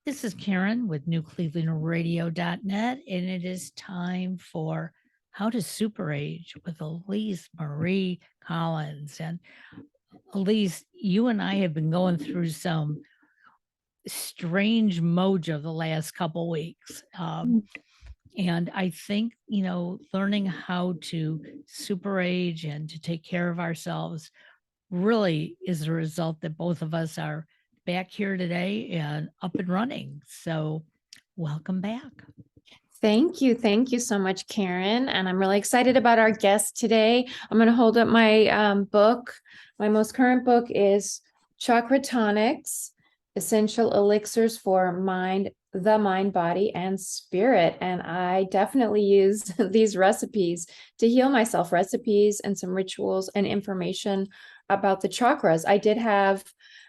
This is Karen with newclevelandradio.net, and it is time for How to Super Age with Elise Marie Collins. And Elise, you and I have been going through some strange mojo the last couple weeks. And I think, learning how to super age and to take care of ourselves really is the result that both of us are back here today and up and running. So, welcome back. Thank you. Thank you so much, Karen. And I'm really excited about our guest today. I'm going to hold up my book. My most current book is Chakra, Tonics, Essential Elixirs for the Mind, Body, and Spirit. And I definitely use these recipes to heal myself, recipes and some rituals and information about the chakras. I did have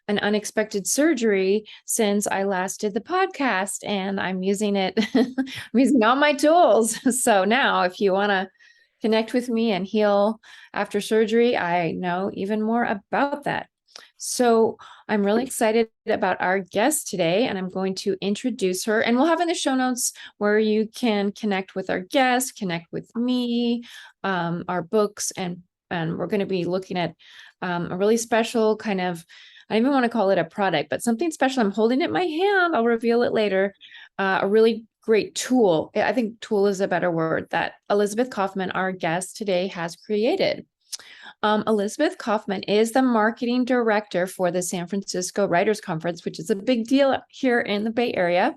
an unexpected surgery since I last did the podcast, and I'm using it, I'm using all my tools. So now if you want to connect with me and heal after surgery, I know even more about that. So I'm really excited about our guest today, and I'm going to introduce her, and we'll have in the show notes where you can connect with our guest, connect with me, our books, and we're going to be looking at a really special kind of, I don't even want to call it a product, but something special. I'm holding it in my hand. I'll reveal it later. A really great tool. I think tool is a better word that Elisabeth Kauffman, our guest today, has created. Elisabeth Kauffman is the marketing director for the San Francisco Writers Conference, which is a big deal here in the Bay Area.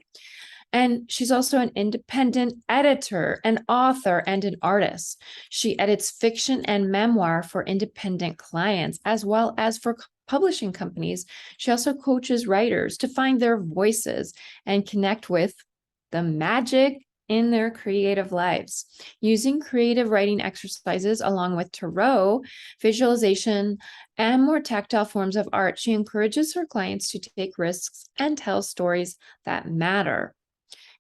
And she's also an independent editor, an author, and an artist. She edits fiction and memoir for independent clients, as well as for publishing companies. She also coaches writers to find their voices and connect with the magic in their creative lives. Using creative writing exercises along with tarot, visualization, and more tactile forms of art, she encourages her clients to take risks and tell stories that matter.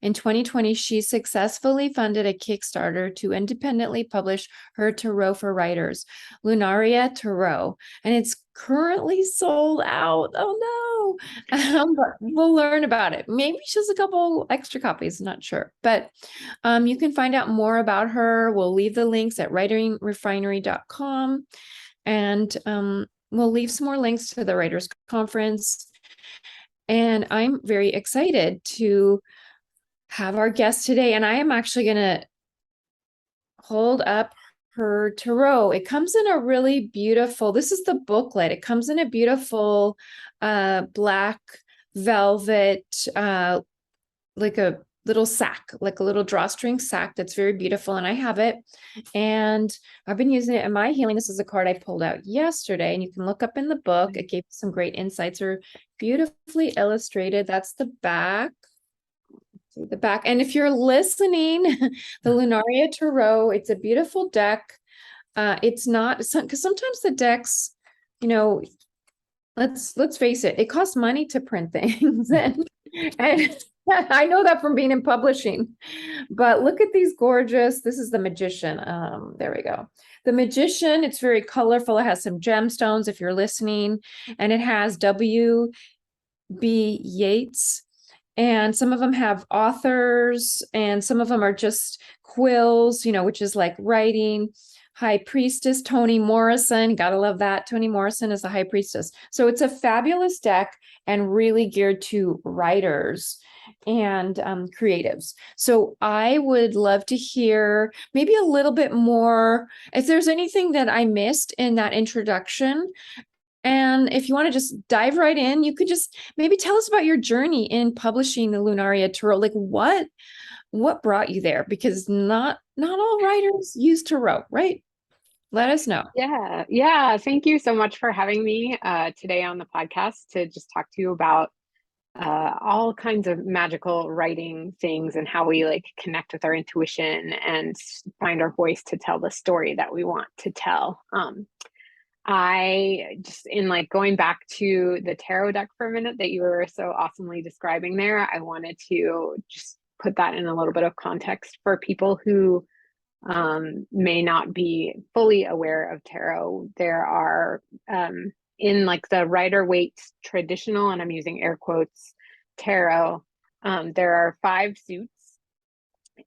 In 2020, she successfully funded a Kickstarter to independently publish her tarot for writers, Lunaria Tarot, and it's currently sold out. Oh no! But we'll learn about it. Maybe she has a couple extra copies, not sure. But you can find out more about her. We'll leave the links at writingrefinery.com, and we'll leave some more links to the Writers Conference. And I'm very excited to have our guest today, and I am actually going to hold up her tarot. It comes in a really beautiful, this is the booklet. It comes in a beautiful black velvet, like a little sack, like a little drawstring sack that's very beautiful. And I have it, and I've been using it in my healing. This is a card I pulled out yesterday, and you can look up in the book. It gave some great insights. Are beautifully illustrated. That's the back. The back. And if you're listening, the Lunaria Tarot, it's a beautiful deck. It's not, because sometimes the decks, let's face it, it costs money to print things. and I know that from being in publishing, but look at these gorgeous, this is the Magician. There we go. The Magician, it's very colorful. It has some gemstones if you're listening, and it has W.B. Yeats. And some of them have authors, and some of them are just quills, which is like writing. High Priestess, Toni Morrison. Gotta love that. Toni Morrison is the High Priestess. So it's a fabulous deck and really geared to writers and creatives. So I would love to hear maybe a little bit more, if there's anything that I missed in that introduction. And if you want to just dive right in, you could just maybe tell us about your journey in publishing the Lunaria Tarot. Like what brought you there? Because not all writers use tarot, right? Let us know. Yeah. Thank you so much for having me today on the podcast to just talk to you about all kinds of magical writing things and how we connect with our intuition and find our voice to tell the story that we want to tell. I just, in going back to the tarot deck for a minute that you were so awesomely describing there, I wanted to just put that in a little bit of context for people who may not be fully aware of tarot. There are in the Rider-Waite traditional, and I'm using air quotes, tarot, There are 5 suits.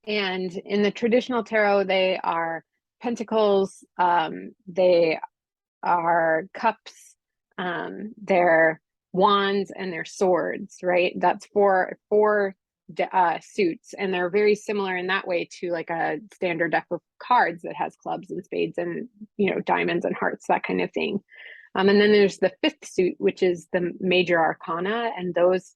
And in the traditional tarot, they are pentacles, they are cups, they're wands, and they're swords, right? That's four suits, and they're very similar in that way to like a standard deck of cards that has clubs and spades and, you know, diamonds and hearts, that kind of thing. And then there's the 5th suit, which is the major arcana, and those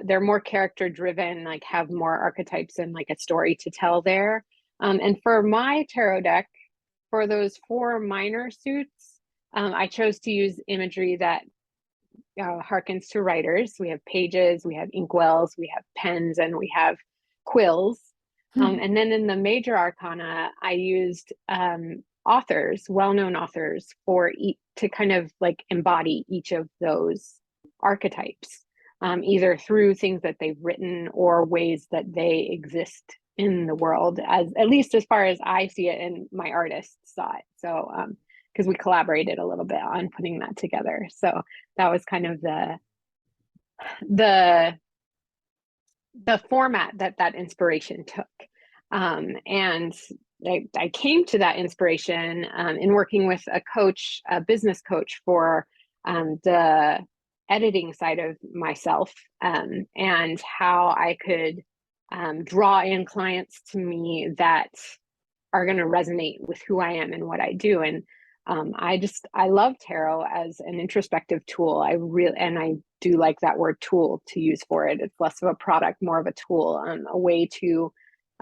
they're more character driven, like have more archetypes and like a story to tell there. And for my tarot deck, for those 4 minor suits, I chose to use imagery that harkens to writers. We have pages, we have inkwells, we have pens, and we have quills. And then in the major arcana, I used authors, well-known authors, to kind of like embody each of those archetypes, either through things that they've written or ways that they exist in the world, as at least as far as I see it and my artists saw it. So because we collaborated a little bit on putting that together. So that was kind of the format that inspiration took. And I came to that inspiration in working with a business coach for the editing side of myself, and how I could draw in clients to me that are going to resonate with who I am and what I do. And I love tarot as an introspective tool. And I do like that word tool to use for it. It's less of a product, more of a tool, a way to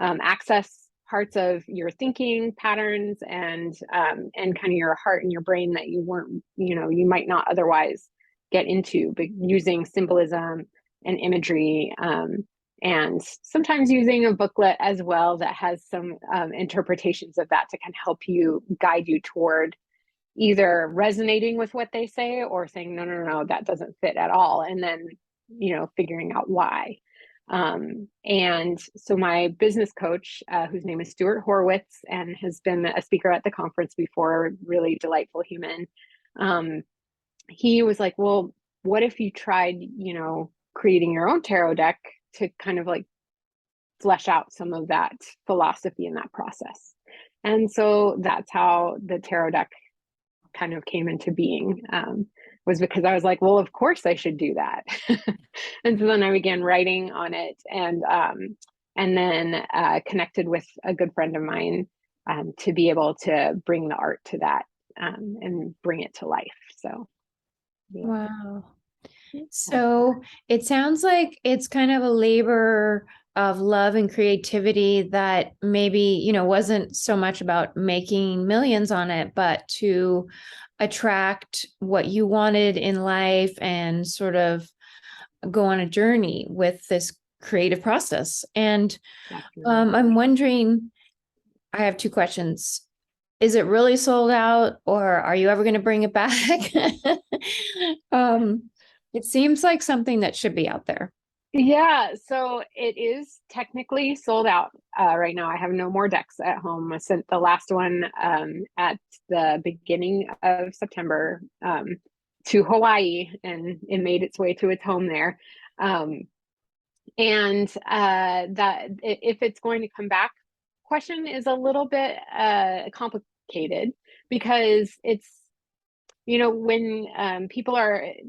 access parts of your thinking patterns and kind of your heart and your brain that you might not otherwise get into, but using symbolism and imagery, and sometimes using a booklet as well that has some interpretations of that to kind of help you guide you toward either resonating with what they say or saying, no, that doesn't fit at all. And then, figuring out why. And so my business coach, whose name is Stuart Horwitz and has been a speaker at the conference before, really delightful human. He was like, well, what if you tried, creating your own tarot deck to kind of like flesh out some of that philosophy in that process. And so that's how the tarot deck kind of came into being, was because I was like, well, of course I should do that. And so then I began writing on it, and then connected with a good friend of mine to be able to bring the art to that, and bring it to life. So, yeah. Wow. So it sounds like it's kind of a labor of love and creativity that maybe, wasn't so much about making millions on it, but to attract what you wanted in life and sort of go on a journey with this creative process. And I'm wondering, I have 2 questions. Is it really sold out, or are you ever going to bring it back? It seems like something that should be out there. Yeah, so it is technically sold out right now. I have no more decks at home. I sent the last one at the beginning of September to Hawaii, and it made its way to its home there. And that if it's going to come back, question is a little bit complicated, because it's, when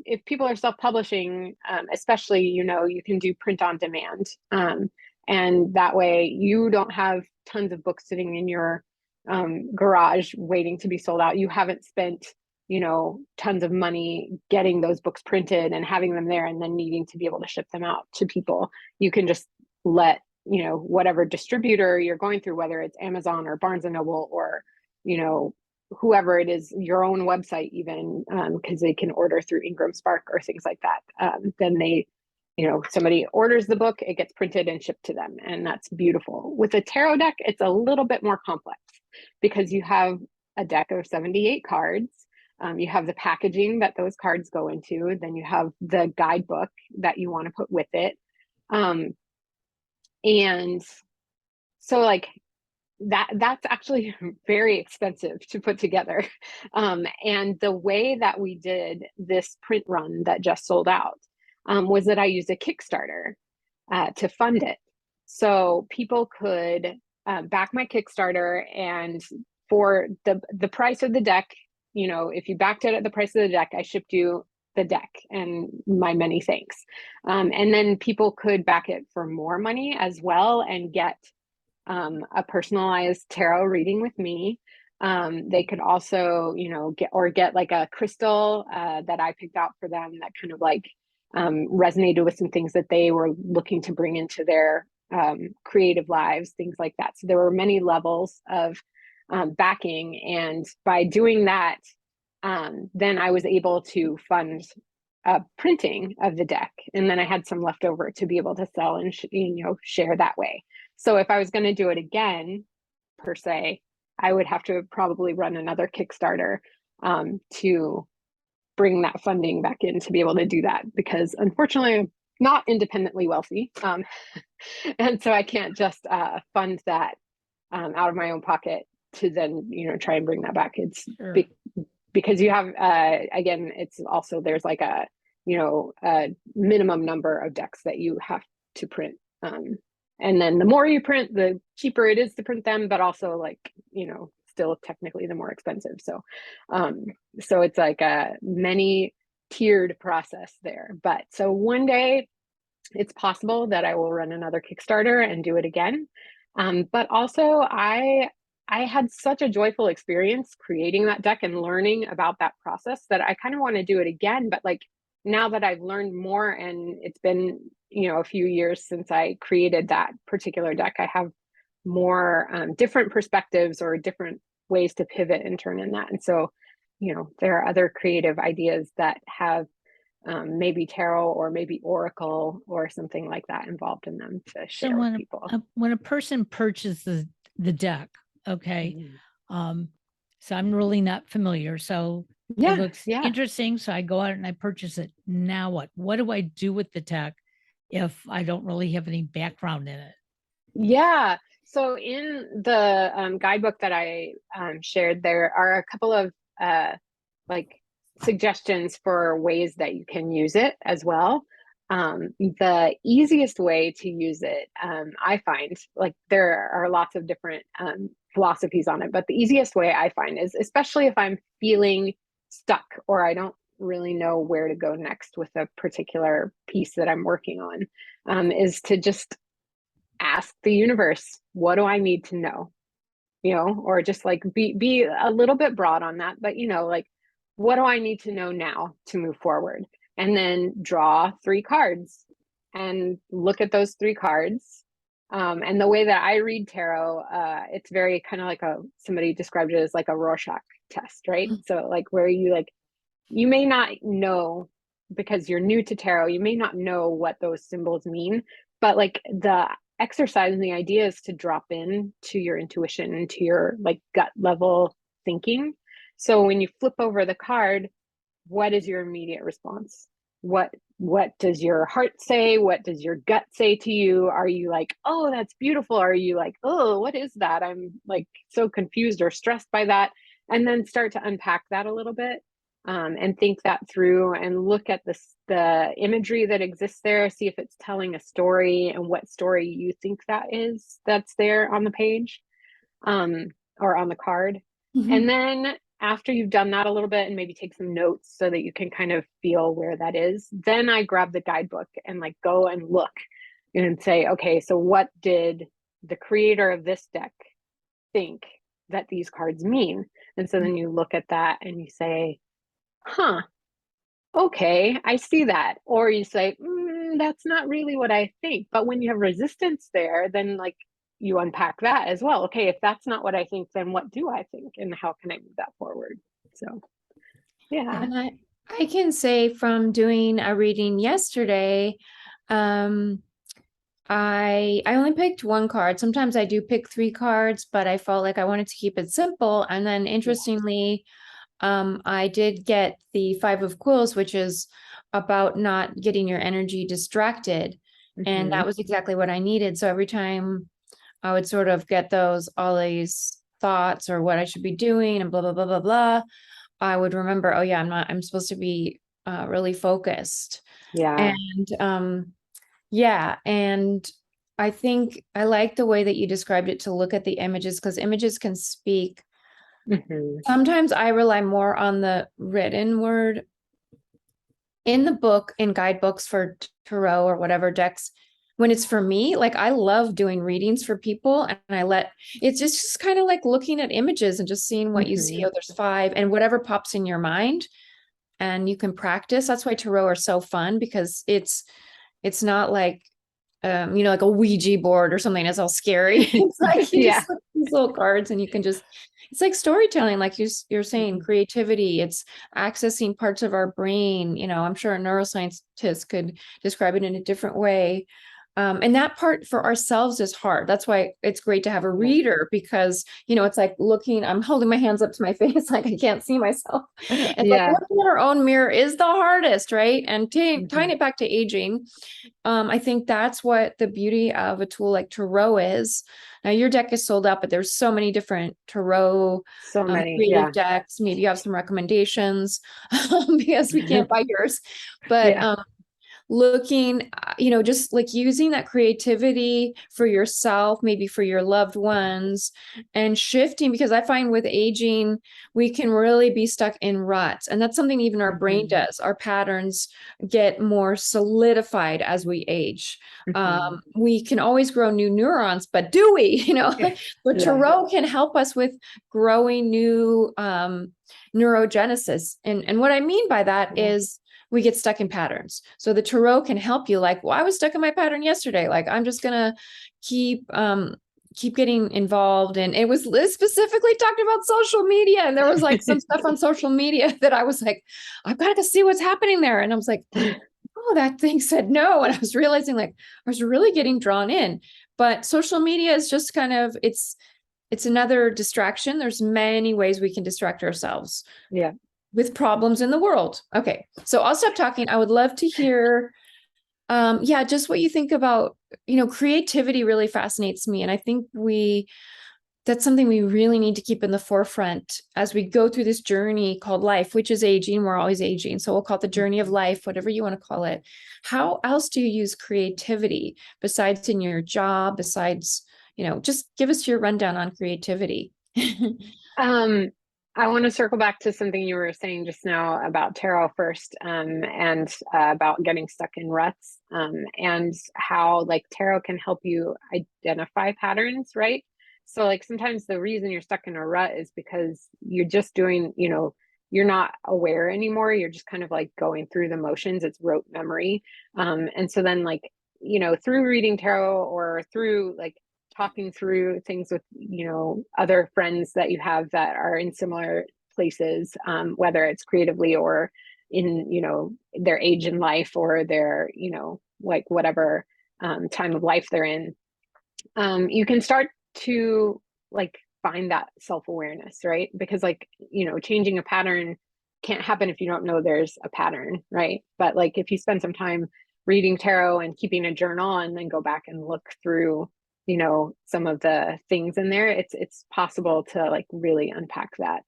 if people are self-publishing, especially, you can do print on demand. And that way you don't have tons of books sitting in your garage waiting to be sold out. You haven't spent, tons of money getting those books printed and having them there and then needing to be able to ship them out to people. You can just let, whatever distributor you're going through, whether it's Amazon or Barnes and Noble or, whoever it is, your own website even, because they can order through Ingram Spark or things like that. Then they, somebody orders the book, it gets printed and shipped to them, and that's beautiful. With a tarot deck, it's a little bit more complex, because you have a deck of 78 cards. You have the packaging that those cards go into, then you have the guidebook that you want to put with it. And so like, that's actually very expensive to put together. And the way that we did this print run that just sold out was that I used a Kickstarter. to fund it. So people could back my Kickstarter, and for the price of the deck, you know, if you backed it at the price of the deck, I shipped you the deck and my many thanks. And then people could back it for more money as well and get a personalized tarot reading with me. They could also, you know, get like a crystal that I picked out for them that kind of like resonated with some things that they were looking to bring into their creative lives, things like that. So there were many levels of backing, and by doing that, then I was able to fund printing of the deck, and then I had some left over to be able to sell and you know, share that way. So if I was going to do it again, per se, I would have to probably run another Kickstarter to bring that funding back in to be able to do that, because unfortunately I'm not independently wealthy, and so I can't just fund that out of my own pocket to then, you know, try and bring that back. It's Sure. Because you have again, it's also, there's like a, you know, a minimum number of decks that you have to print, and then the more you print, the cheaper it is to print them, but also, like, you know, still technically the more expensive. So so it's like a many tiered process there. But so one day it's possible that I will run another Kickstarter and do it again. But also I had such a joyful experience creating that deck and learning about that process that I kind of want to do it again. But like, now that I've learned more, and it's been, you know, a few years since I created that particular deck, I have more different perspectives or different ways to pivot and turn in that. And so, you know, there are other creative ideas that have maybe tarot or maybe oracle or something like that involved in them to share So with people. when a person purchases the deck, okay, so I'm really not familiar. So Yeah, it looks interesting. So I go out and I purchase it. Now what? What do I do with the deck if I don't really have any background in it? Yeah. So in the guidebook that I shared, there are a couple of like suggestions for ways that you can use it as well. The easiest way to use it, I find, like, there are lots of different philosophies on it, but the easiest way I find is, especially if I'm feeling stuck or I don't really know where to go next with a particular piece that I'm working on, is to just ask the universe, what do I need to know? You know, or just like be a little bit broad on that, but, you know, like, what do I need to know now to move forward? And then draw 3 cards and look at those 3 cards. And the way that I read tarot, it's very kind of like somebody described it as like a Rorschach test, right? So like, where you, like, you may not know, because you're new to tarot, you may not know what those symbols mean, but like the exercise and the idea is to drop in to your intuition and to your like gut level thinking. So when you flip over the card, what is your immediate response? What does your heart say? What does your gut say to you? Are you like, oh, that's beautiful? Are you like, oh, what is that? I'm like so confused or stressed by that. And then start to unpack that a little bit, and think that through and look at the imagery that exists there, see if it's telling a story and what story you think that's there on the page, or on the card. And then after you've done that a little bit and maybe take some notes so that you can kind of feel where that is, then I grab the guidebook and like go and look and say, okay, so what did the creator of this deck think that these cards mean? And so then you look at that and you say, huh, okay, I see that. Or you say, that's not really what I think. But when you have resistance there, then like you unpack that as well. Okay, if that's not what I think, then what do I think? And how can I move that forward? So, yeah. And I can say from doing a reading yesterday, I only picked 1 card. Sometimes I do pick 3 cards, but I felt like I wanted to keep it simple. And then interestingly, I did get the 5 of Quills, which is about not getting your energy distracted. And that was exactly what I needed. So every time I would sort of get all these thoughts or what I should be doing and blah, blah, blah, blah, blah, I would remember, oh yeah, I'm supposed to be really focused. Yeah. And Yeah. And I think I like the way that you described it, to look at the images, because images can speak. Mhm. Sometimes I rely more on the written word in the book, in guidebooks for tarot or whatever decks. When it's for me, like I love doing readings for people, and it's just kind of like looking at images and just seeing what you see. Mhm. Oh, there's 5, and whatever pops in your mind, and you can practice. That's why tarot are so fun, because it's not like like a Ouija board or something that's all scary. It's like you Yeah. just look at these little cards and you can just, it's like storytelling, like you're saying, Mhm. creativity. It's accessing parts of our brain. I'm sure a neuroscientist could describe it in a different way. And that part for ourselves is hard. That's why it's great to have a Yeah. reader, because, it's like I'm holding my hands up to my face, like I can't see myself. And like Yeah. looking at our own mirror is the hardest, right? And tying Mhm. it back to aging, I think that's what the beauty of a tool like tarot is. Now your deck is sold out, but there's so many different tarot So many. creative Yeah. decks. Maybe you have some recommendations because we can't buy yours. But Yeah. looking, just like using that creativity for yourself, maybe for your loved ones, and shifting, because I find with aging, we can really be stuck in ruts. And that's something even our brain Mhm. does. Our patterns get more solidified as we age. Mhm. We can always grow new neurons, but do we? But Yeah. tarot can help us with growing new neurogenesis. And what I mean by that Yeah. is, we get stuck in patterns. So the tarot can help you, like, well, I was stuck in my pattern yesterday. Like, I'm just gonna keep getting involved. And it specifically talked about social media. And there was like some stuff on social media that I was like, I've got to see what's happening there. And I was like, oh, that thing said no. And I was realizing, like, I was really getting drawn in. But social media is just kind of, it's another distraction. There's many ways we can distract ourselves Yeah. with problems in the world. Okay, so I'll stop talking. I would love to hear, just what you think about, creativity really fascinates me. And I think that's something we really need to keep in the forefront as we go through this journey called life, which is aging. We're always aging. So we'll call it the journey of life, whatever you want to call it. How else do you use creativity besides in your job, besides, just give us your rundown on creativity. Um, I want to circle back to something you were saying just now about tarot first, and about getting stuck in ruts, and how like tarot can help you identify patterns, right? So like sometimes the reason you're stuck in a rut is because you're just doing, you're not aware anymore. You're just kind of like going through the motions. It's rote memory. And so then like, through reading tarot or through like talking through things with other friends that you have that are in similar places, whether it's creatively or in their age in life or their like whatever time of life they're in, you can start to like find that self-awareness, right? Because like changing a pattern can't happen if you don't know there's a pattern, right? But like if you spend some time reading tarot and keeping a journal and then go back and look through some of the things in there, it's possible to like really unpack that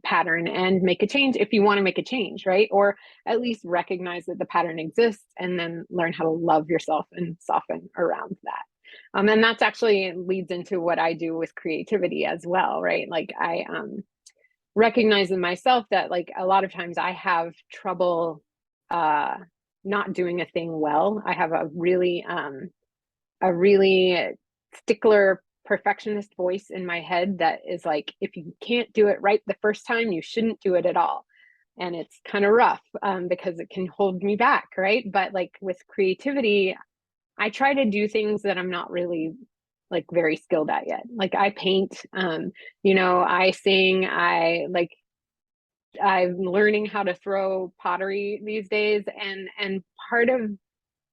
pattern and make a change if you want to make a change, right? Or at least recognize that the pattern exists and then learn how to love yourself and soften around that. And that's actually leads into what I do with creativity as well, right? Like I recognize in myself that like a lot of times I have trouble not doing a thing well. I have a really stickler perfectionist voice in my head that is like, if you can't do it right the first time, you shouldn't do it at all. And it's kind of rough, because it can hold me back, right? But like with creativity, I try to do things that I'm not really like very skilled at yet. Like I paint, I sing, I'm learning how to throw pottery these days. And part of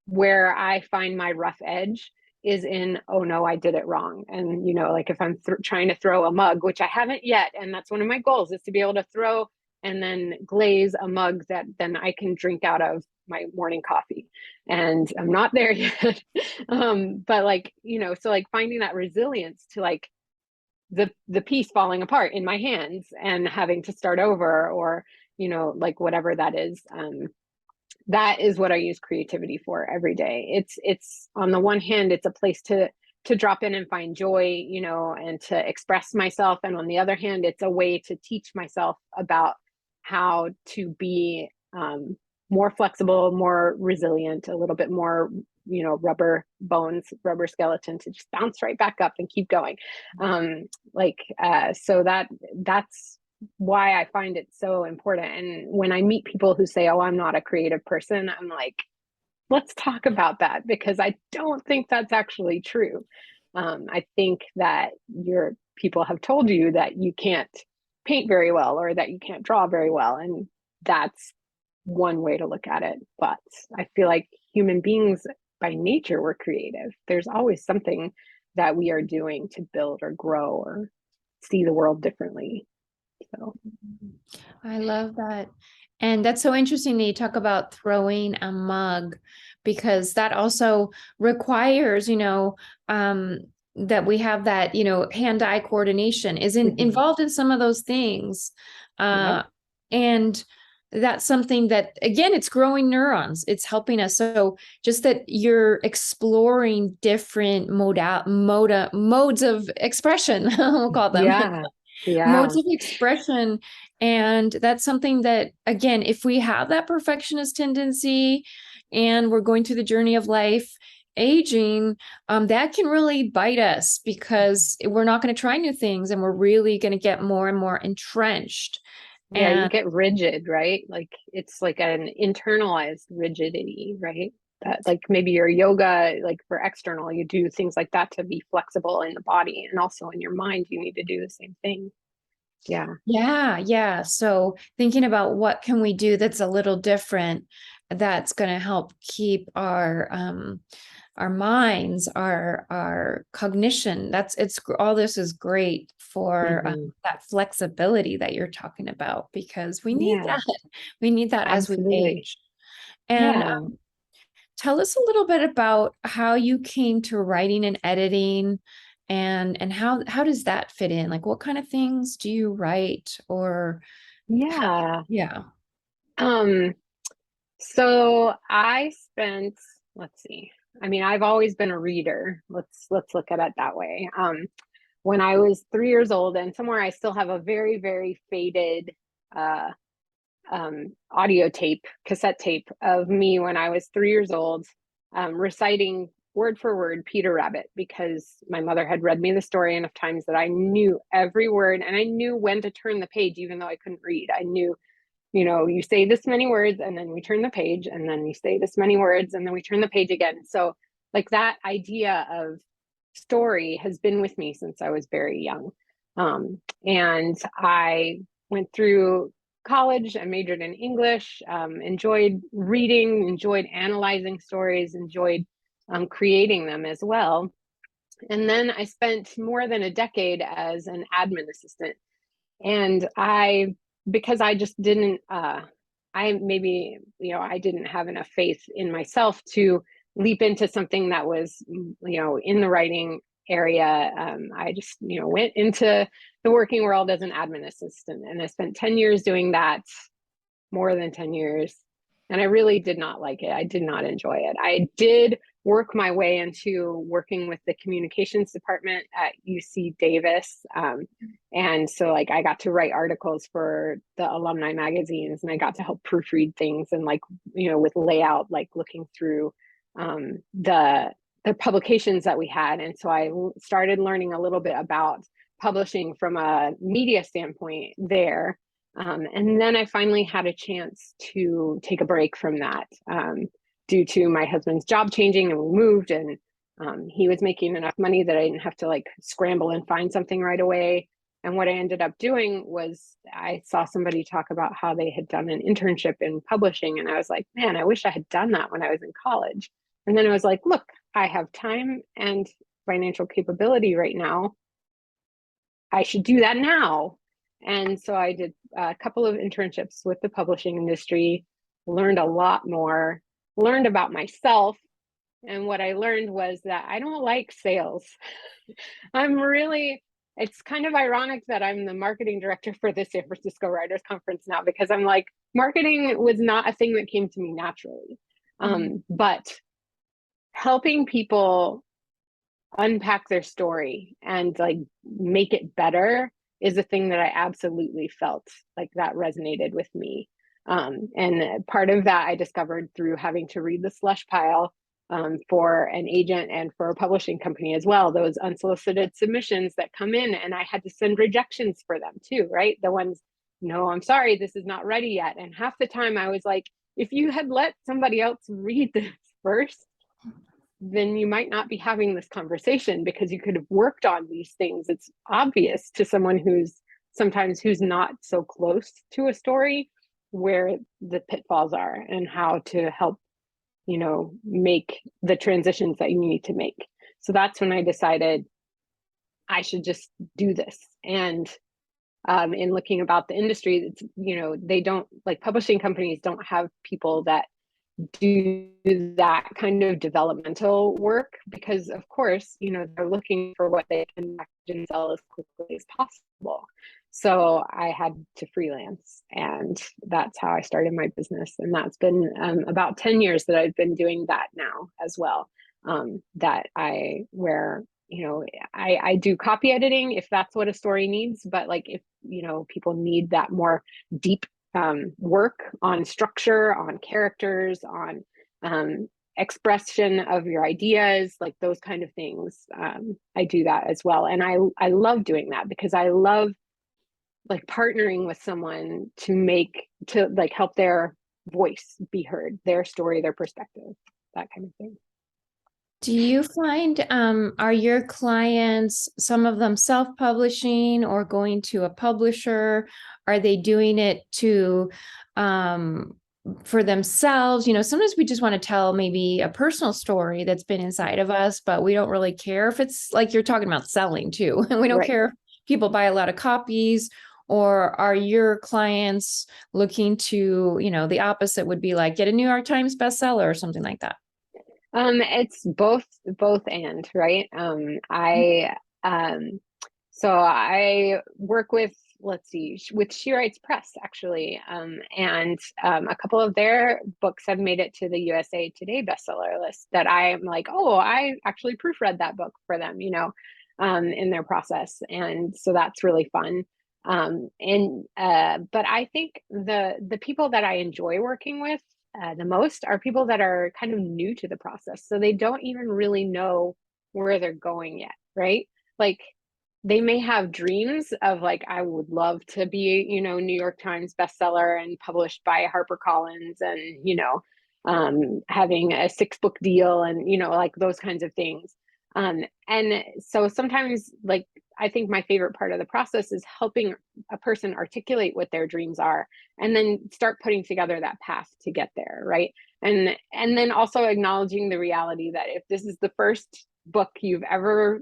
where I find my rough edge is in, oh no, I did it wrong. And, like if I'm trying to throw a mug, which I haven't yet, and that's one of my goals is to be able to throw and then glaze a mug that then I can drink out of my morning coffee. And I'm not there yet. But like, so like finding that resilience to like the piece falling apart in my hands and having to start over or, like whatever that is. that is what I use creativity for every day. It's on the one hand, it's a place to drop in and find joy, you know, and to express myself. And on the other hand, it's a way to teach myself about how to be more flexible, more resilient, a little bit more, you know, rubber bones, rubber skeleton to just bounce right back up and keep going. So that's why I find it so important. And when I meet people who say, oh, I'm not a creative person, I'm like, let's talk about that, because I don't think that's actually true. I think that your people have told you that you can't paint very well or that you can't draw very well. And that's one way to look at it. But I feel like human beings by nature, we're creative. There's always something that we are doing to build or grow or see the world differently. So I love that. And that's so interesting that you talk about throwing a mug, because that also requires, you know, that we have that, you know, hand-eye coordination is involved in some of those things. Yep. And that's something that, again, it's growing neurons. It's helping us. So just that you're exploring different modes of expression, we'll call them. Modes of expression. And that's something that, again, if we have that perfectionist tendency and we're going through the journey of life, aging, that can really bite us, because we're not going to try new things and we're really going to get more and more entrenched. Yeah, you get rigid, right? Like it's like an internalized rigidity, right? That like maybe your yoga, like for external, you do things like that to be flexible in the body, and also in your mind, you need to do the same thing. Yeah. So thinking about what can we do that's a little different, that's going to help keep our minds, our cognition. It's all this is great for that flexibility that you're talking about, because we need that. We need that as we age. And tell us a little bit about how you came to writing and editing, and how does that fit in? Like, what kind of things do you write? Or So I spent, let's see. I mean, I've always been a reader. Let's look at it that way. When I was 3 years old, and somewhere I still have a very, very faded audio tape, cassette tape of me when I was 3 years old, reciting word for word Peter Rabbit, because my mother had read me the story enough times that I knew every word, and I knew when to turn the page, even though I couldn't read. I knew, you know, you say this many words and then we turn the page, and then you say this many words and then we turn the page again. So like that idea of story has been with me since I was very young. And I went through college and majored in English, enjoyed reading, enjoyed analyzing stories, enjoyed creating them as well. And then I spent more than a decade as an admin assistant. And because I just didn't, I didn't have enough faith in myself to leap into something that was, you know, in the writing area. I just, you know, went into the working world as an admin assistant, and I spent 10 years doing that, more than 10 years. And I really did not like it. I did not enjoy it. I did work my way into working with the communications department at UC Davis. And so like I got to write articles for the alumni magazines, and I got to help proofread things, and like, you know, with layout, like looking through the publications that we had. And so I started learning a little bit about publishing from a media standpoint there. And then I finally had a chance to take a break from that due to my husband's job changing, and we moved, and he was making enough money that I didn't have to like scramble and find something right away. And what I ended up doing was I saw somebody talk about how they had done an internship in publishing, and I was like, man, I wish I had done that when I was in college. And then I was like, look, I have time and financial capability right now. I should do that now. And so I did a couple of internships with the publishing industry, learned a lot more, learned about myself. And what I learned was that I don't like sales. It's kind of ironic that I'm the marketing director for the San Francisco Writers Conference now, because I'm like, marketing was not a thing that came to me naturally. But helping people unpack their story and like make it better is a thing that I absolutely felt like that resonated with me. And part of that I discovered through having to read the slush pile for an agent and for a publishing company as well, those unsolicited submissions that come in, and I had to send rejections for them too, right? The ones, no, I'm sorry, this is not ready yet. And half the time I was like, if you had let somebody else read this first, then you might not be having this conversation because you could have worked on these things. It's obvious to someone who's not so close to a story where the pitfalls are and how to help, make the transitions that you need to make. So that's when I decided I should just do this. And in looking about the industry, it's, they don't, like, publishing companies don't have people that do that kind of developmental work because, of course, they're looking for what they can package and sell as quickly as possible. So I had to freelance, and that's how I started my business. And that's been about 10 years that I've been doing that now as well. I do copy editing if that's what a story needs, but like if people need that more deep work on structure, on characters, on expression of your ideas, like those kind of things, I do that as well. And I love doing that because I love like partnering with someone to help their voice be heard, their story, their perspective, that kind of thing. Do you find, are your clients, some of them self-publishing or going to a publisher? Are they doing it for themselves? Sometimes we just want to tell maybe a personal story that's been inside of us, but we don't really care if it's like you're talking about selling too. And we don't care if people buy a lot of copies. Or are your clients looking to, the opposite would be like get a New York Times bestseller or something like that? It's both and, right? So I work with, with She Writes Press, actually. And a couple of their books have made it to the USA Today bestseller list that I'm like, oh, I actually proofread that book for them, in their process. And so that's really fun. But I think the people that I enjoy working with the most are people that are kind of new to the process. So they don't even really know where they're going yet, right? Like they may have dreams of like, I would love to be, New York Times bestseller and published by HarperCollins and, having a 6-book deal and, like those kinds of things. And so sometimes, like, I think my favorite part of the process is helping a person articulate what their dreams are and then start putting together that path to get there, right? And then also acknowledging the reality that if this is the first book you've ever,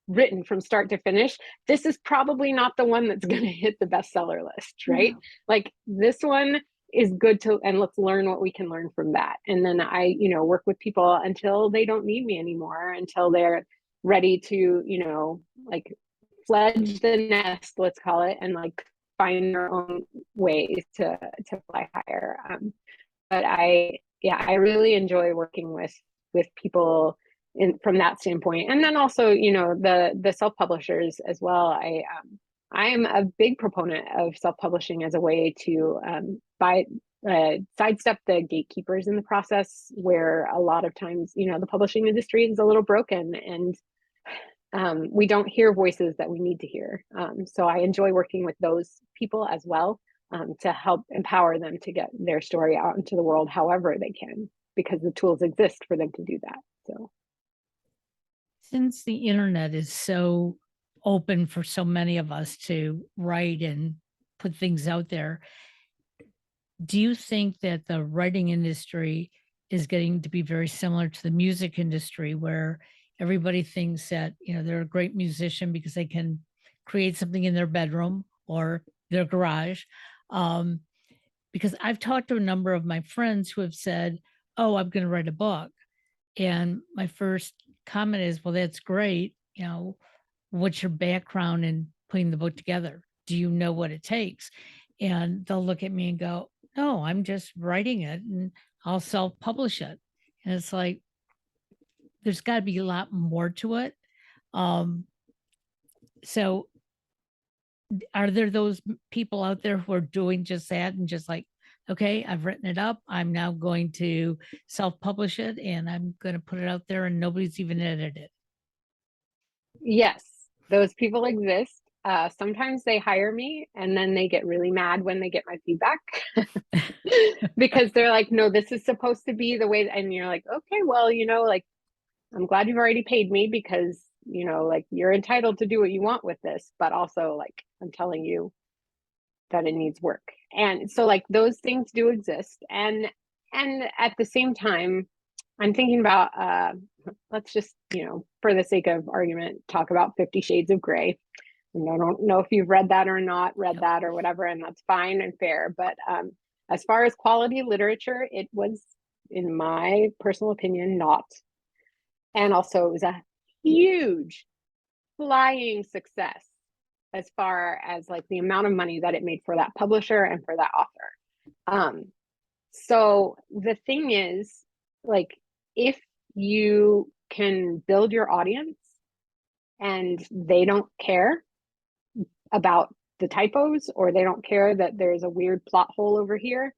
written from start to finish, this is probably not the one that's going to hit the bestseller list, right? Yeah. Like this one is good and let's learn what we can learn from that. And then I, work with people until they don't need me anymore, until they're ready to, like fledge the nest, let's call it, and like find their own ways to fly higher. But I really enjoy working with people from that standpoint. And then also, the self-publishers as well. I am a big proponent of self-publishing as a way to sidestep the gatekeepers in the process, where a lot of times, the publishing industry is a little broken and we don't hear voices that we need to hear. So I enjoy working with those people as well, to help empower them to get their story out into the world however they can, because the tools exist for them to do that. So since the internet is so open for so many of us to write and put things out there, do you think that the writing industry is getting to be very similar to the music industry, where everybody thinks that, they're a great musician because they can create something in their bedroom or their garage? Because I've talked to a number of my friends who have said, oh, I'm going to write a book. And my first comment is, well, that's great. What's your background in putting the book together? Do you know what it takes? and they'll look at me and go, no, I'm just writing it and I'll self-publish it. And it's like, there's got to be a lot more to it. So are there those people out there who are doing just that and just like, okay, I've written it up. I'm now going to self-publish it and I'm going to put it out there and nobody's even edited it. Yes, those people exist. Sometimes they hire me and then they get really mad when they get my feedback because they're like, no, this is supposed to be the way. And you're like, okay, well, like, I'm glad you've already paid me because, like, you're entitled to do what you want with this, but also, like, I'm telling you that it needs work. And so, like, those things do exist. And at the same time, I'm thinking about, let's just, for the sake of argument, talk about 50 Shades of Grey. And I don't know if you've read that or not read that or whatever, and that's fine and fair. But as far as quality literature, it was, in my personal opinion, not. And also it was a huge flying success as far as like the amount of money that it made for that publisher and for that author. So the thing is, like, if you can build your audience and they don't care about the typos, or they don't care that there's a weird plot hole over here,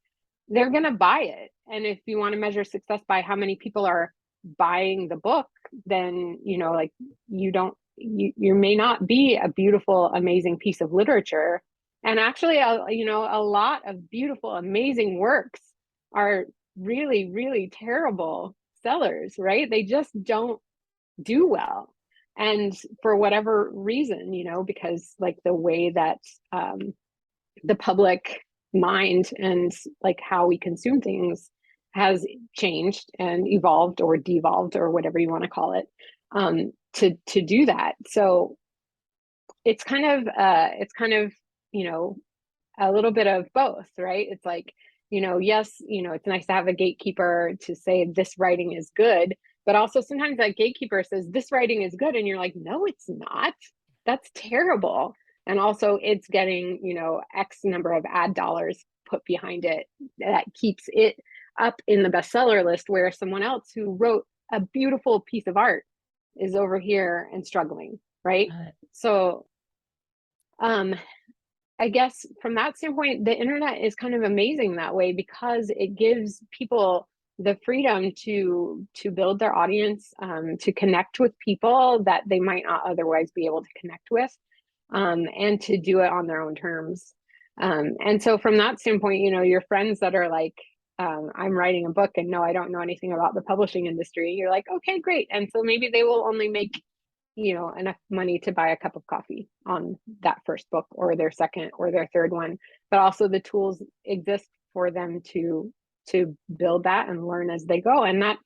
they're going to buy it. And if you want to measure success by how many people are buying the book, then, like, you may not be a beautiful, amazing piece of literature. And actually, a lot of beautiful, amazing works are really, really terrible sellers, right? They just don't do well. And for whatever reason, because like the way that the public mind and like how we consume things has changed and evolved or devolved or whatever you want to call it, to do that. So it's kind of a little bit of both, right? It's like, yes, it's nice to have a gatekeeper to say this writing is good, but also sometimes that gatekeeper says this writing is good and you're like, no, it's not. That's terrible. And also it's getting, X number of ad dollars put behind it that keeps it up in the bestseller list, where someone else who wrote a beautiful piece of art is over here and struggling, right? So I guess from that standpoint, the internet is kind of amazing that way, because it gives people the freedom to build their audience, to connect with people that they might not otherwise be able to connect with, and to do it on their own terms. And so from that standpoint, your friends that are like, I'm writing a book and no, I don't know anything about the publishing industry, you're like, okay, great. And so maybe they will only make enough money to buy a cup of coffee on that first book or their second or their third one, but also the tools exist for them to build that and learn as they go. And that,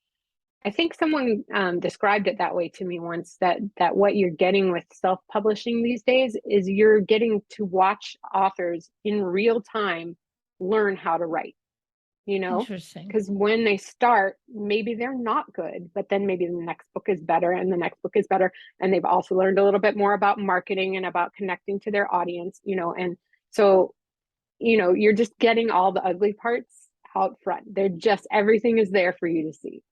I think someone described it that way to me once, that what you're getting with self-publishing these days is you're getting to watch authors in real time learn how to write. Interesting. Because when they start, maybe they're not good, but then maybe the next book is better and the next book is better. And they've also learned a little bit more about marketing and about connecting to their audience, and so, you're just getting all the ugly parts out front. They're just, everything is there for you to see.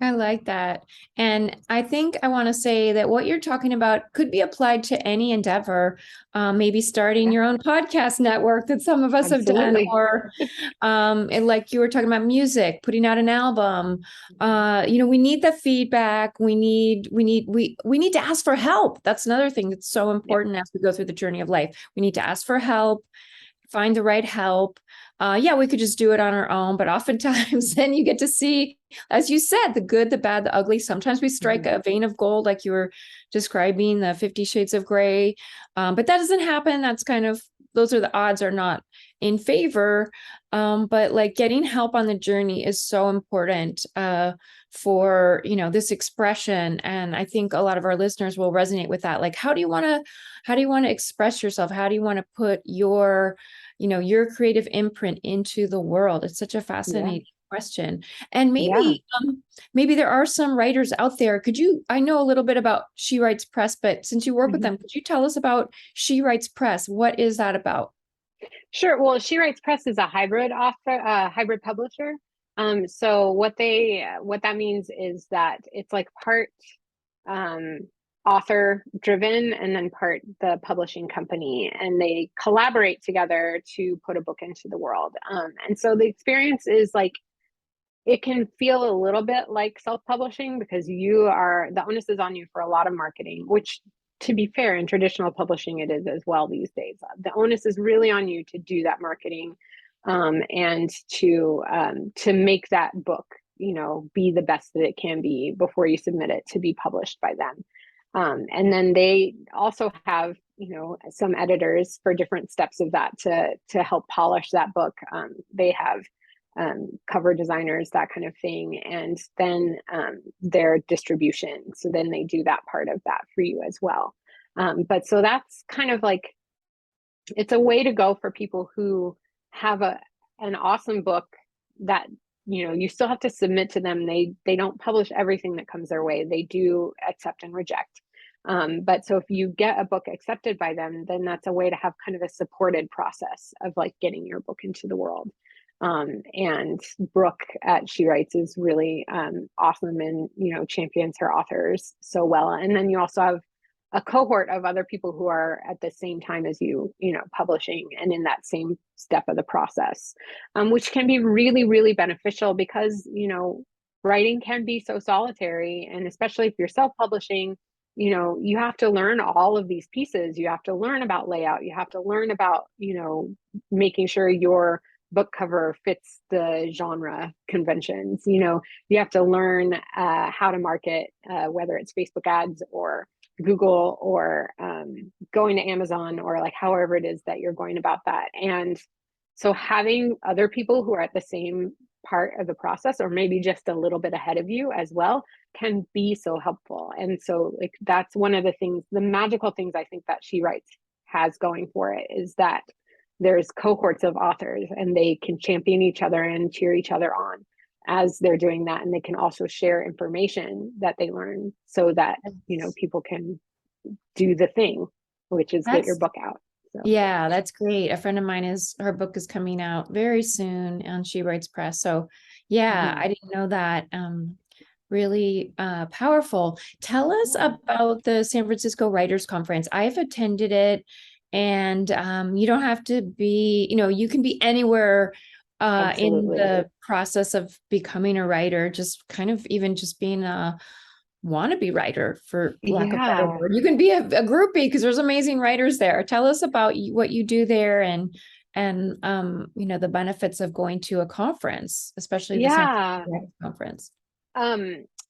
I like that. And I think I want to say that what you're talking about could be applied to any endeavor, maybe starting your own podcast network that some of us Absolutely. have done, or like you were talking about music, putting out an album. We need the feedback. We need to ask for help. That's another thing that's so important as we go through the journey of life. We need to ask for help, find the right help. We could just do it on our own, but oftentimes then you get to see, as you said, the good, the bad, the ugly. Sometimes we strike a vein of gold, like you were describing, the 50 Shades of Grey. But that doesn't happen. That's kind of, those are the odds are not in favor. But like getting help on the journey is so important for, this expression. And I think a lot of our listeners will resonate with that. Like, how do you want to express yourself? How do you want to put your creative imprint into the world? It's such a fascinating question. And maybe there are some writers out there. I know a little bit about She Writes Press, but since you work with them, could you tell us about She Writes Press? What is that about? Sure. Well, She Writes Press is a hybrid hybrid publisher. So what that means is that it's like part um, author driven and then part the publishing company, and they collaborate together to put a book into the world. And so the experience is like, it can feel a little bit like self-publishing because the onus is on you for a lot of marketing, which, to be fair, in traditional publishing it is as well these days. The onus is really on you to do that marketing, and to make that book, be the best that it can be before you submit it to be published by them. And then they also have, some editors for different steps of that to help polish that book. They have cover designers, that kind of thing, and then their distribution. So then they do that part of that for you as well. But so that's kind of like, it's a way to go for people who have an awesome book that, you still have to submit to them. They don't publish everything that comes their way. They do accept and reject. But so if you get a book accepted by them, then that's a way to have kind of a supported process of like getting your book into the world. And Brooke at She Writes is really awesome, and champions her authors so well. And then you also have a cohort of other people who are at the same time as you, publishing and in that same step of the process, which can be really, really beneficial because, writing can be so solitary. And especially if you're self-publishing, you have to learn all of these pieces. You have to learn about layout. You have to learn about, making sure your book cover fits the genre conventions. You have to learn how to market, whether it's Facebook ads or Google or going to Amazon, or like however it is that you're going about that. And so having other people who are at the same part of the process, or maybe just a little bit ahead of you as well, can be so helpful. And so like, that's one of the things, the magical things I think that She Writes has going for it, is that there's cohorts of authors and they can champion each other and cheer each other on as they're doing that. And they can also share information that they learn so that, people can do the thing, which is get your book out. So. Yeah, that's great. A friend of mine her book is coming out very soon on She Writes Press. So yeah, I didn't know that. Really powerful. Tell us about the San Francisco Writers Conference. I've attended it, and you don't have to be, you can be anywhere in the process of becoming a writer, just kind of even just being a wannabe writer, for lack of a better word. You can be a groupie because there's amazing writers there. Tell us about what you do there, and the benefits of going to a conference, especially the San Francisco Writers Conference.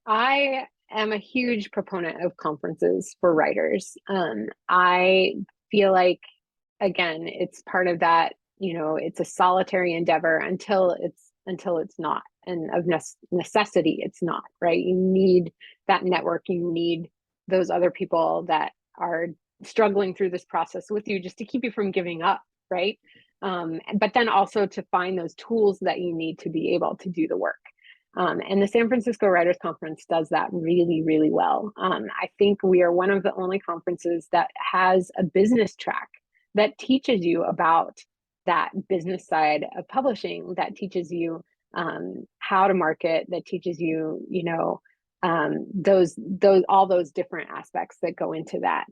I am a huge proponent of conferences for writers. I feel like, again, it's part of that, it's a solitary endeavor until it's not, and of necessity it's not, right? You need that network. You need those other people that are struggling through this process with you, just to keep you from giving up, right? But then also to find those tools that you need to be able to do the work. And the San Francisco Writers Conference does that really, really well. I think we are one of the only conferences that has a business track that teaches you about that business side of publishing, that teaches you how to market, that teaches you, all those different aspects that go into that.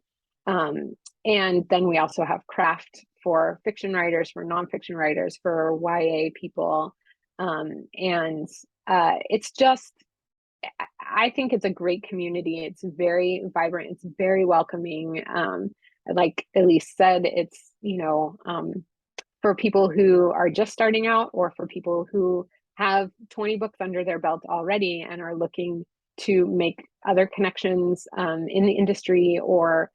And then we also have craft for fiction writers, for nonfiction writers, for YA people. It's just, I think it's a great community. It's very vibrant. It's very welcoming. Like Elise said, it's, for people who are just starting out, or for people who have 20 books under their belt already and are looking to make other connections in the industry, or,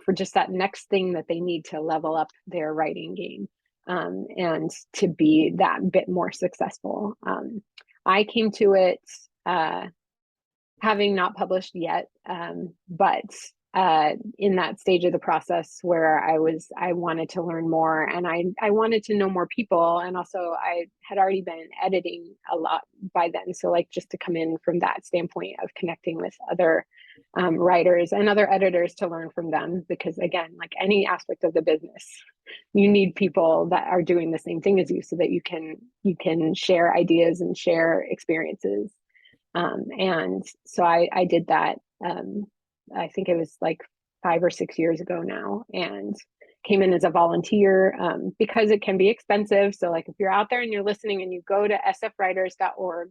for just that next thing that they need to level up their writing game and to be that bit more successful. I came to it having not published yet, but in that stage of the process where I wanted to learn more, and I wanted to know more people. And also I had already been editing a lot by then. So like just to come in from that standpoint of connecting with other writers and other editors to learn from them, because again, like any aspect of the business, you need people that are doing the same thing as you so that you can share ideas and share experiences. And so I did that. I think it was like 5 or 6 years ago now, and came in as a volunteer because it can be expensive. So like if you're out there and you're listening and you go to sfwriters.org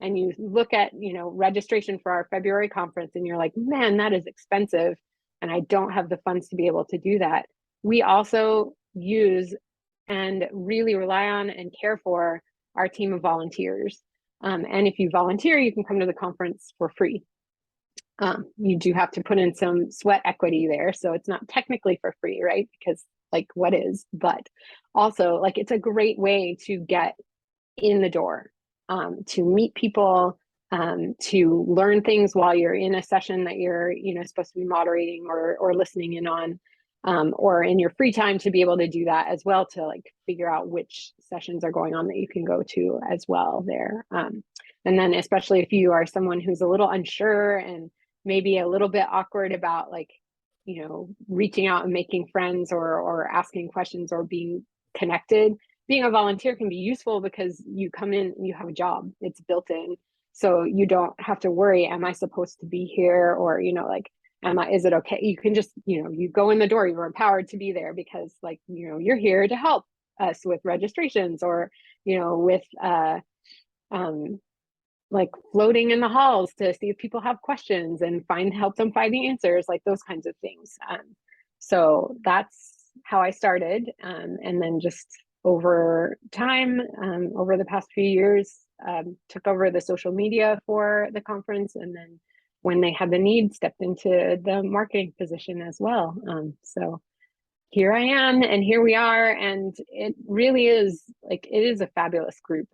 and you look at, registration for our February conference and you're like, man, that is expensive and I don't have the funds to be able to do that. We also use and really rely on and care for our team of volunteers. And if you volunteer, you can come to the conference for free. You do have to put in some sweat equity there. So it's not technically for free, right? Because like what is, but also like it's a great way to get in the door, to meet people, to learn things while you're in a session that you're, supposed to be moderating or listening in on, or in your free time to be able to do that as well, to like figure out which sessions are going on that you can go to as well there. And then especially if you are someone who's a little unsure and maybe a little bit awkward about like, reaching out and making friends or asking questions or being connected, being a volunteer can be useful because you come in and you have a job, it's built in. So you don't have to worry, am I supposed to be here? Or, like, is it okay? You can just, you go in the door, you're empowered to be there because like, you're here to help us with registrations or, with, like floating in the halls to see if people have questions and help them find the answers, like those kinds of things. So that's how I started. And then just over time, over the past few years, took over the social media for the conference. And then when they had the need, stepped into the marketing position as well. So here I am and here we are. And it really is like, it is a fabulous group.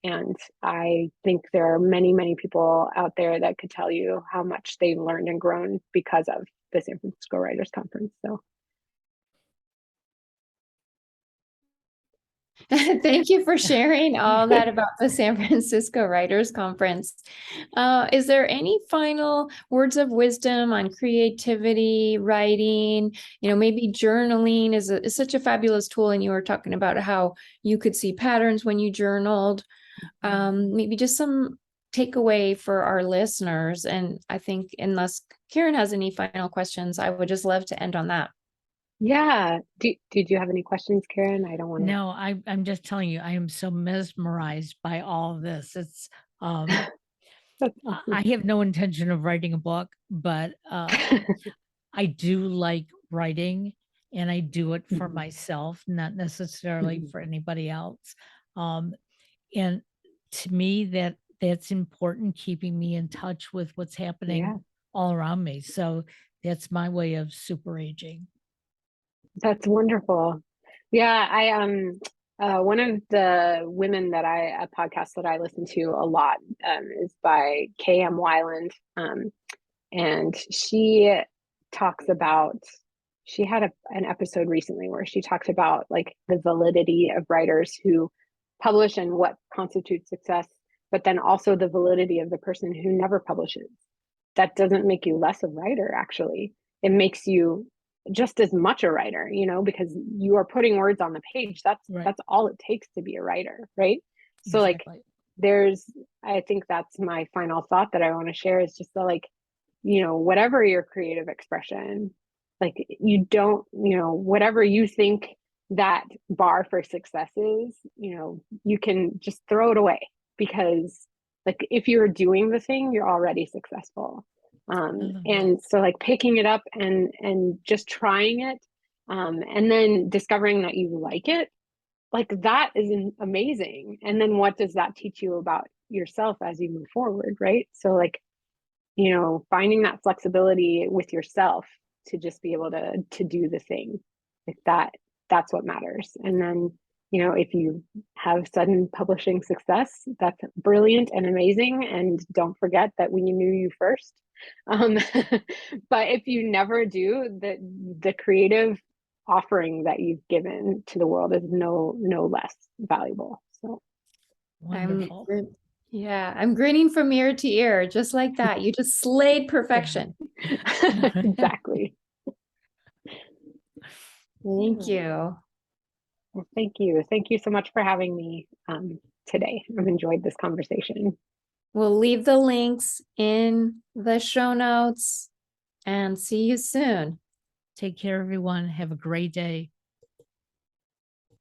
And I think there are many, many people out there that could tell you how much they've learned and grown because of the San Francisco Writers Conference. So thank you for sharing all that about the San Francisco Writers Conference. Is there any final words of wisdom on creativity, writing? Maybe journaling is such a fabulous tool, and you were talking about how you could see patterns when you journaled. Maybe just some takeaway for our listeners. And I think unless Karen has any final questions, I would just love to end on that. yeah. Did you have any questions, Karen? I don't want to. No, I'm just telling you, I am so mesmerized by all of this. It's I have no intention of writing a book, but I do like writing and I do it for myself, not necessarily for anybody else. And to me, that's important, keeping me in touch with what's happening all around me. So that's my way of super aging. That's wonderful. Yeah, I one of the women that a podcast that I listen to a lot is by K.M. Weiland, and she talks about. She had an episode recently where she talked about like the validity of writers who publish and what constitutes success, but then also the validity of the person who never publishes. That doesn't make you less a writer, actually. It makes you just as much a writer, because you are putting words on the page. That's all it takes to be a writer, right? So Exactly. like I think that's my final thought that I want to share is just like, whatever your creative expression, like you don't, whatever you think that bar for success is, you can just throw it away, because like if you're doing the thing, you're already successful. And so like picking it up and just trying it, and then discovering that you like it, like that is amazing. And then what does that teach you about yourself as you move forward, right? So like, finding that flexibility with yourself to just be able to do the thing, like that's what matters. And then if you have sudden publishing success, that's brilliant and amazing. And don't forget that we knew you first. But if you never do, the creative offering that you've given to the world is no less valuable. So Wonderful. I'm grinning from ear to ear, just like that. You just slayed perfection. exactly. Thank you. Well, thank you. Thank you so much for having me today. I've enjoyed this conversation. We'll leave the links in the show notes and see you soon. Take care, everyone. Have a great day.